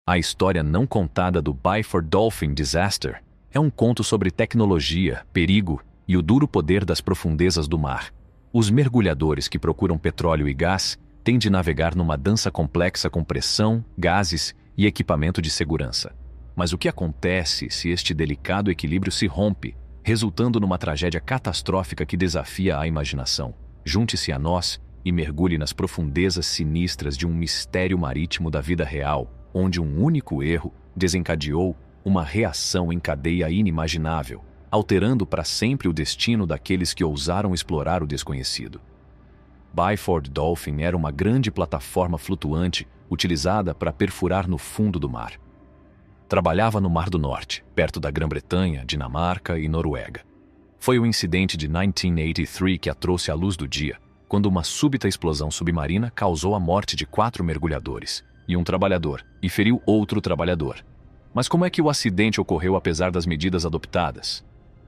A história não contada do Byford Dolphin Disaster é um conto sobre tecnologia, perigo e o duro poder das profundezas do mar. Os mergulhadores que procuram petróleo e gás têm de navegar numa dança complexa com pressão, gases e equipamento de segurança. Mas o que acontece se este delicado equilíbrio se rompe, resultando numa tragédia catastrófica que desafia a imaginação? Junte-se a nós e mergulhe nas profundezas sinistras de um mistério marítimo da vida real, onde um único erro desencadeou uma reação em cadeia inimaginável, alterando para sempre o destino daqueles que ousaram explorar o desconhecido. Byford Dolphin era uma grande plataforma flutuante utilizada para perfurar no fundo do mar. Trabalhava no Mar do Norte, perto da Grã-Bretanha, Dinamarca e Noruega. Foi o incidente de 1983 que a trouxe à luz do dia, quando uma súbita explosão submarina causou a morte de 4 mergulhadores e um trabalhador, e feriu outro trabalhador. Mas como é que o acidente ocorreu apesar das medidas adoptadas?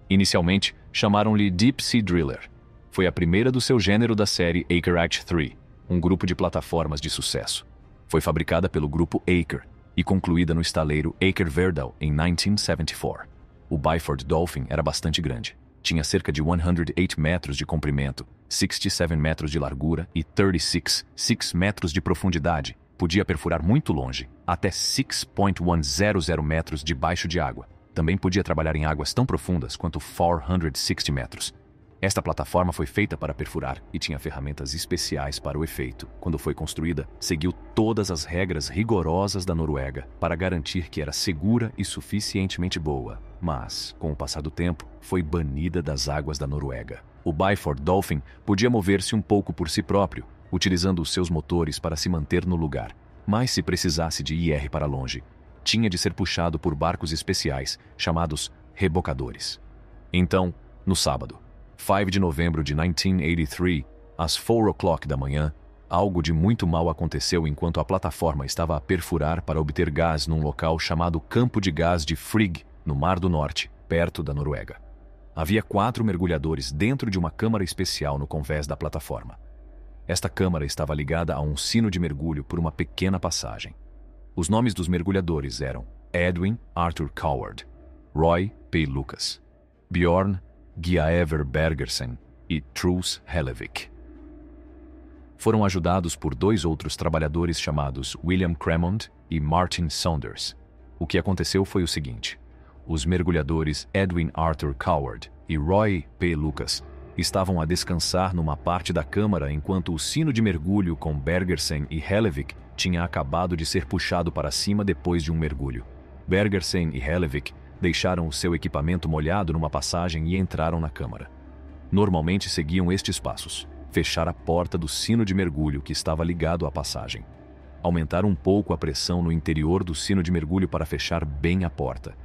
Inicialmente, chamaram-lhe Deep Sea Driller. Foi a primeira do seu gênero da série Aker-Act 3, um grupo de plataformas de sucesso. Foi fabricada pelo grupo Aker e concluída no estaleiro Aker Verdal em 1974. O Byford Dolphin era bastante grande. Tinha cerca de 108 metros de comprimento, 67 metros de largura e 36 metros de profundidade. Podia perfurar muito longe, até 6.100 metros debaixo de água. Também podia trabalhar em águas tão profundas quanto 460 metros. Esta plataforma foi feita para perfurar e tinha ferramentas especiais para o efeito. Quando foi construída, seguiu todas as regras rigorosas da Noruega para garantir que era segura e suficientemente boa. Mas, com o passar do tempo, foi banida das águas da Noruega. O Byford Dolphin podia mover-se um pouco por si próprio, utilizando os seus motores para se manter no lugar. Mas se precisasse de ir para longe, tinha de ser puxado por barcos especiais, chamados rebocadores. Então, no sábado, 5 de novembro de 1983, às 4 da manhã, algo de muito mal aconteceu enquanto a plataforma estava a perfurar para obter gás num local chamado Campo de Gás de Frigg, no Mar do Norte, perto da Noruega. Havia 4 mergulhadores dentro de uma câmara especial no convés da plataforma. Esta câmara estava ligada a um sino de mergulho por uma pequena passagem. Os nomes dos mergulhadores eram Edwin Arthur Coward, Roy P. Lucas, Bjorn Giaever Bergersen e Truls Hellevik. Foram ajudados por 2 outros trabalhadores chamados William Cremont e Martin Saunders. O que aconteceu foi o seguinte: os mergulhadores Edwin Arthur Coward e Roy P. Lucas estavam a descansar numa parte da câmara enquanto o sino de mergulho com Bergersen e Hellevik tinha acabado de ser puxado para cima depois de um mergulho. Bergersen e Hellevik deixaram o seu equipamento molhado numa passagem e entraram na câmara. Normalmente seguiam estes passos: fechar a porta do sino de mergulho que estava ligado à passagem. Aumentar um pouco a pressão no interior do sino de mergulho para fechar bem a porta.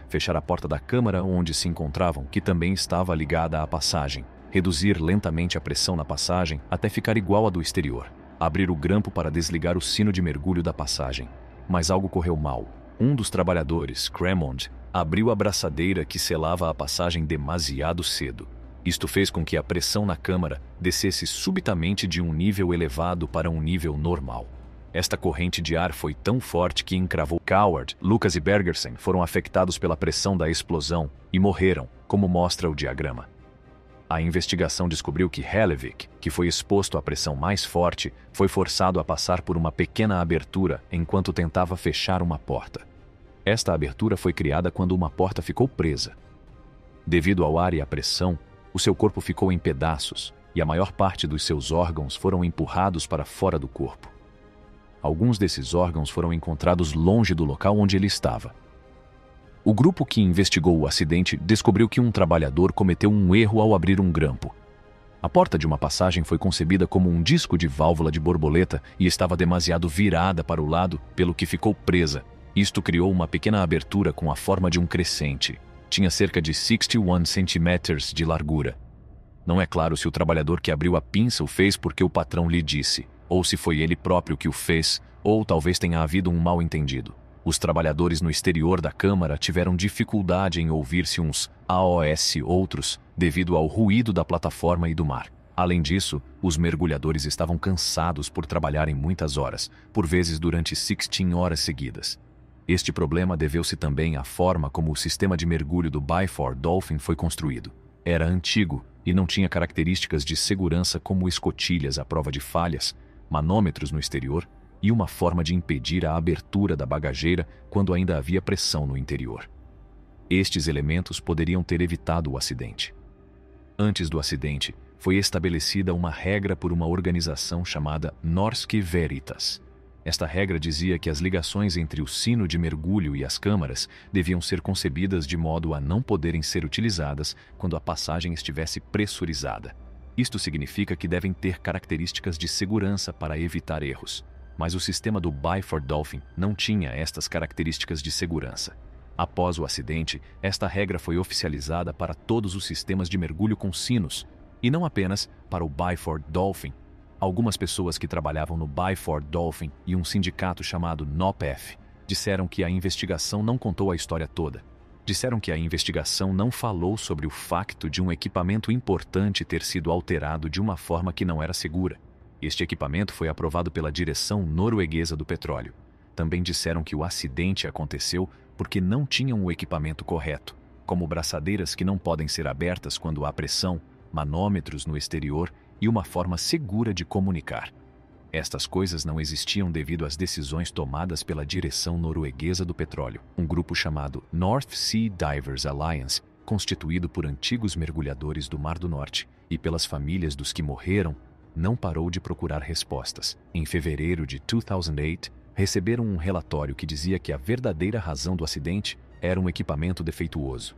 Fechar a porta da câmara onde se encontravam, que também estava ligada à passagem. Reduzir lentamente a pressão na passagem até ficar igual à do exterior. Abrir o grampo para desligar o sino de mergulho da passagem. Mas algo correu mal. Um dos trabalhadores, Cremont, abriu a braçadeira que selava a passagem demasiado cedo. Isto fez com que a pressão na câmara descesse subitamente de um nível elevado para um nível normal. Esta corrente de ar foi tão forte que encravou. Coward, Lucas e Bergersen foram afetados pela pressão da explosão e morreram, como mostra o diagrama. A investigação descobriu que Hellevik, que foi exposto à pressão mais forte, foi forçado a passar por uma pequena abertura enquanto tentava fechar uma porta. Esta abertura foi criada quando uma porta ficou presa. Devido ao ar e à pressão, o seu corpo ficou em pedaços e a maior parte dos seus órgãos foram empurrados para fora do corpo. Alguns desses órgãos foram encontrados longe do local onde ele estava. O grupo que investigou o acidente descobriu que um trabalhador cometeu um erro ao abrir um grampo. A porta de uma passagem foi concebida como um disco de válvula de borboleta e estava demasiado virada para o lado, pelo que ficou presa. Isto criou uma pequena abertura com a forma de um crescente. Tinha cerca de 61 centímetros de largura. Não é claro se o trabalhador que abriu a pinça o fez porque o patrão lhe disse, ou se foi ele próprio que o fez, ou talvez tenha havido um mal-entendido. Os trabalhadores no exterior da câmara tiveram dificuldade em ouvir-se uns aos outros devido ao ruído da plataforma e do mar. Além disso, os mergulhadores estavam cansados por trabalharem muitas horas, por vezes durante 16 horas seguidas. Este problema deveu-se também à forma como o sistema de mergulho do Byford Dolphin foi construído. Era antigo e não tinha características de segurança como escotilhas à prova de falhas, manômetros no exterior e uma forma de impedir a abertura da bagageira quando ainda havia pressão no interior. Estes elementos poderiam ter evitado o acidente. Antes do acidente, foi estabelecida uma regra por uma organização chamada Norske Veritas. Esta regra dizia que as ligações entre o sino de mergulho e as câmaras deviam ser concebidas de modo a não poderem ser utilizadas quando a passagem estivesse pressurizada. Isto significa que devem ter características de segurança para evitar erros. Mas o sistema do Byford Dolphin não tinha estas características de segurança. Após o acidente, esta regra foi oficializada para todos os sistemas de mergulho com sinos, e não apenas para o Byford Dolphin. Algumas pessoas que trabalhavam no Byford Dolphin e um sindicato chamado NOPF disseram que a investigação não contou a história toda. Disseram que a investigação não falou sobre o facto de um equipamento importante ter sido alterado de uma forma que não era segura. Este equipamento foi aprovado pela direção norueguesa do petróleo. Também disseram que o acidente aconteceu porque não tinham o equipamento correto, como braçadeiras que não podem ser abertas quando há pressão, manômetros no exterior e uma forma segura de comunicar. Estas coisas não existiam devido às decisões tomadas pela direção norueguesa do petróleo, um grupo chamado North Sea Divers Alliance, constituído por antigos mergulhadores do Mar do Norte e pelas famílias dos que morreram, não parou de procurar respostas. Em fevereiro de 2008, receberam um relatório que dizia que a verdadeira razão do acidente era um equipamento defeituoso.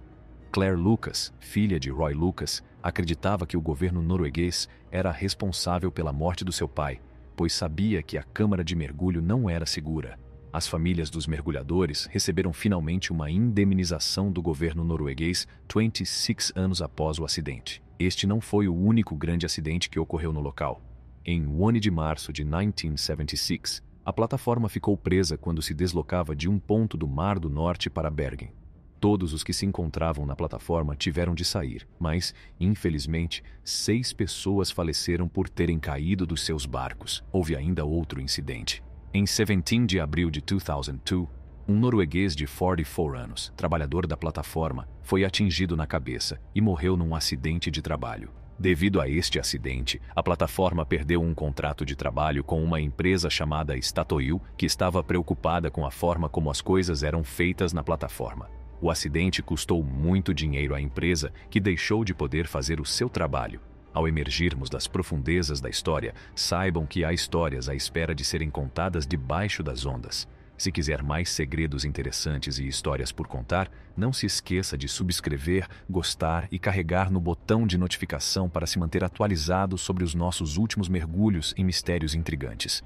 Claire Lucas, filha de Roy Lucas, acreditava que o governo norueguês era responsável pela morte do seu pai, pois sabia que a câmara de mergulho não era segura. As famílias dos mergulhadores receberam finalmente uma indemnização do governo norueguês 26 anos após o acidente. Este não foi o único grande acidente que ocorreu no local. Em 1 de março de 1976, a plataforma ficou presa quando se deslocava de um ponto do Mar do Norte para Bergen. Todos os que se encontravam na plataforma tiveram de sair, mas, infelizmente, 6 pessoas faleceram por terem caído dos seus barcos. Houve ainda outro incidente. Em 17 de abril de 2002, um norueguês de 44 anos, trabalhador da plataforma, foi atingido na cabeça e morreu num acidente de trabalho. Devido a este acidente, a plataforma perdeu um contrato de trabalho com uma empresa chamada Statoil, que estava preocupada com a forma como as coisas eram feitas na plataforma. O acidente custou muito dinheiro à empresa, que deixou de poder fazer o seu trabalho. Ao emergirmos das profundezas da história, saibam que há histórias à espera de serem contadas debaixo das ondas. Se quiser mais segredos interessantes e histórias por contar, não se esqueça de subscrever, gostar e carregar no botão de notificação para se manter atualizado sobre os nossos últimos mergulhos em mistérios intrigantes.